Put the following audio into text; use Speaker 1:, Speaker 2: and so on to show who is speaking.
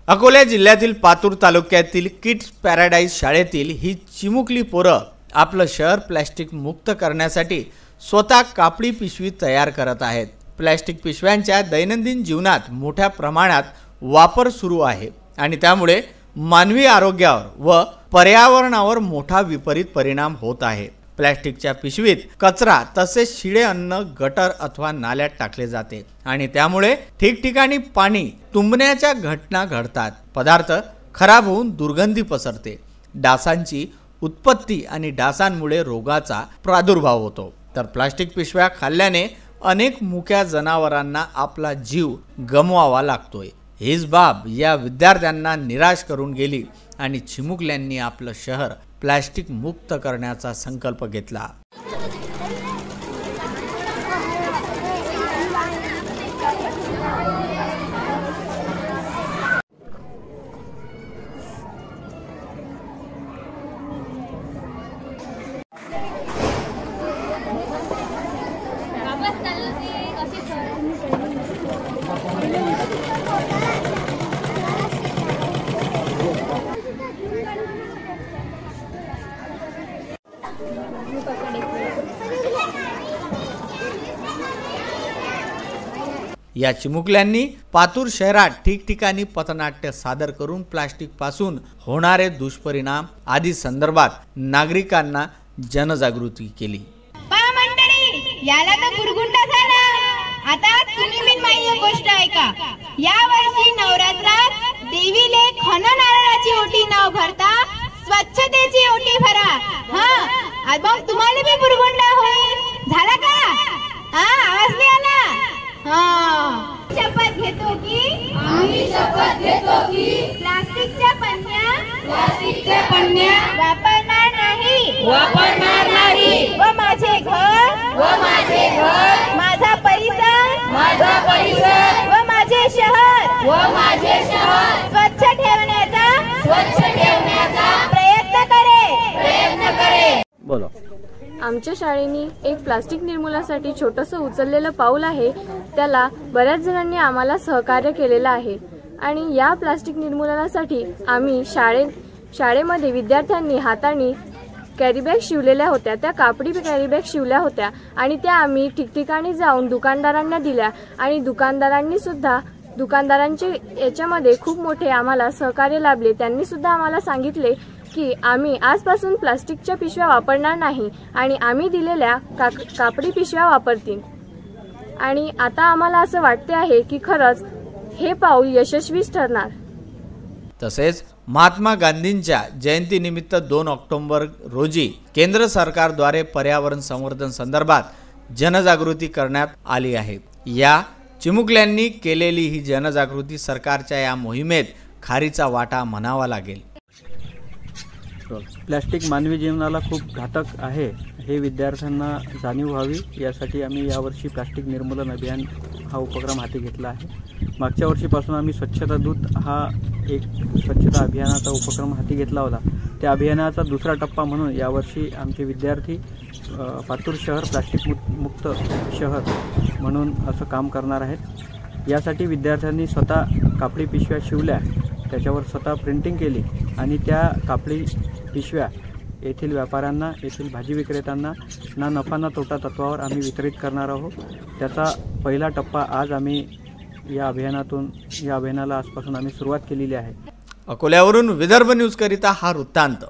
Speaker 1: अकोला जिल्ह्यातील पातूर तालुक्यातील kids paradise शाळेतील ही चिमुकली पोरं आपलं शहर प्लास्टिक मुक्त करण्यासाठी स्वतः कापडी पिशवी तयार करत आहेत। प्लास्टिक पिशव्यांच्या दैनंदिन जीवनात मोठ्या प्रमाणात वापर सुरू आहे आणि त्यामुळे मानवी आरोग्यावर व पर्यावरणावर मोठा विपरीत परिणाम होत आहे। प्लास्टिकच्या पिशवीत कचरा तसेच शिळे अन्न गटर अथवा नाल्यात टाकले जाते आणि त्यामुळे ठिकठिकाणी पाणी तुंबण्याच्या घटना घडतात। पदार्थ खराब होऊन दुर्गंधी पसरते, डासांची उत्पत्ती आणि डासांमुळे रोगाचा प्रादुर्भाव होतो। तर प्लास्टिक पिशव्या खाल्ल्याने अनेक मुक्या जनावरांना आपला जीव गमवावा लागतोय। हीच बाब या विद्यार्थ्यांना निराश करून गेली आणि चिमुकल्यांनी आपलं शहर प्लास्टिक मुक्त करण्याचा संकल्प घेतला। या चिमुकल्यांनी पातूर शहरात ठिकठिकाणी पथनाट्य सादर करून प्लास्टिक पासून होणारे दुष्परिणाम आदी संदर्भात नागरिकांना जनजागृती केली।
Speaker 2: मंडळी, याला तर बुरगुंडा झाला। आता तुम्ही मी माहिती गोष्ट ऐका। या वर्षी नवरात्रात देवीले खन नारळाची ओटी नाव भरता स्वच्छतेची ओटी भरा। हां, मग तुम्हाला बी बुरगुंडा होईल। झाला का? आवाज नाही आला? शपथ घेतो की आम्ही शपथ घेतो की प्लास्टिकच्या पन्न्या वापरणार नाही व माझे घर माझा परिसर व माझे शहर स्वच्छ ठेवण्याचा प्रयत्न करे।
Speaker 1: बोलो।
Speaker 3: आमच्या शाळेने एक प्लास्टिक निर्मूलनासाठी छोटंसं उचललेलं पाऊल आहे। त्याला बऱ्याच जणांनी आम्हाला सहकार्य केलेलं आहे आणि या प्लास्टिक निर्मूलनासाठी आम्ही शाळेमध्ये विद्यार्थ्यांनी हाताने कॅरीबॅग शिवलेल्या होत्या, त्या कापडी कॅरीबॅग शिवल्या होत्या आणि त्या आम्ही ठिकठिकाणी जाऊन दुकानदारांना दिल्या आणि दुकानदारांचे याच्यामध्ये खूप मोठे आम्हाला सहकार्य लाभले। त्यांनी सुद्धा आम्हाला सांगितले की आम्ही आजपासून प्लास्टिकच्या पिशव्या वापरणार नाही आणि आम्ही दिलेल्या कापडी पिशव्या वापरतील। आणि आता आम्हाला असं वाटते आहे की खरंच हे पाऊल यशस्वीच ठरणार।
Speaker 1: तसेच महात्मा गांधींच्या जयंतीनिमित्त 2 ऑक्टोबर रोजी केंद्र सरकारद्वारे पर्यावरण संवर्धन संदर्भात जनजागृती करण्यात आली आहे। या चिमुकल्यांनी केलेली ही जनजागृती सरकारच्या या मोहिमेत खारीचा वाटा म्हणावा लागेल।
Speaker 4: प्लास्टिक मानवी जीवनाला खूप घातक आहे हे विद्यार्थ्यांना जाणीव व्हावी यासाठी आम्ही यावर्षी प्लास्टिक निर्मूलन अभियान हा उपक्रम हाती घेतला आहे। मागच्या वर्षीपासून आम्ही स्वच्छता दूत हा एक स्वच्छता अभियानाचा उपक्रम हाती घेतला होता। त्या अभियानाचा दुसरा टप्पा म्हणून यावर्षी आमचे विद्यार्थी पातूर शहर प्लास्टिक मुक्त शहर म्हणून असं काम करणार आहेत। यासाठी विद्यार्थ्यांनी स्वतः कापडी पिशव्या शिवल्या, त्याच्यावर स्वतः प्रिंटिंग केली आणि त्या कापडी पिशव्या येथील व्यापाऱ्यांना, येथील भाजी विक्रेत्यांना ना नफा ना तोटा तत्वावर आम्ही वितरित करणार आहोत। त्याचा पहिला टप्पा आज आम्ही या अभियानाला आजपासून आम्ही सुरुवात केलेली आहे।
Speaker 1: अकोल्यावरून विदर्भ न्यूज करिता हा वृत्तांत।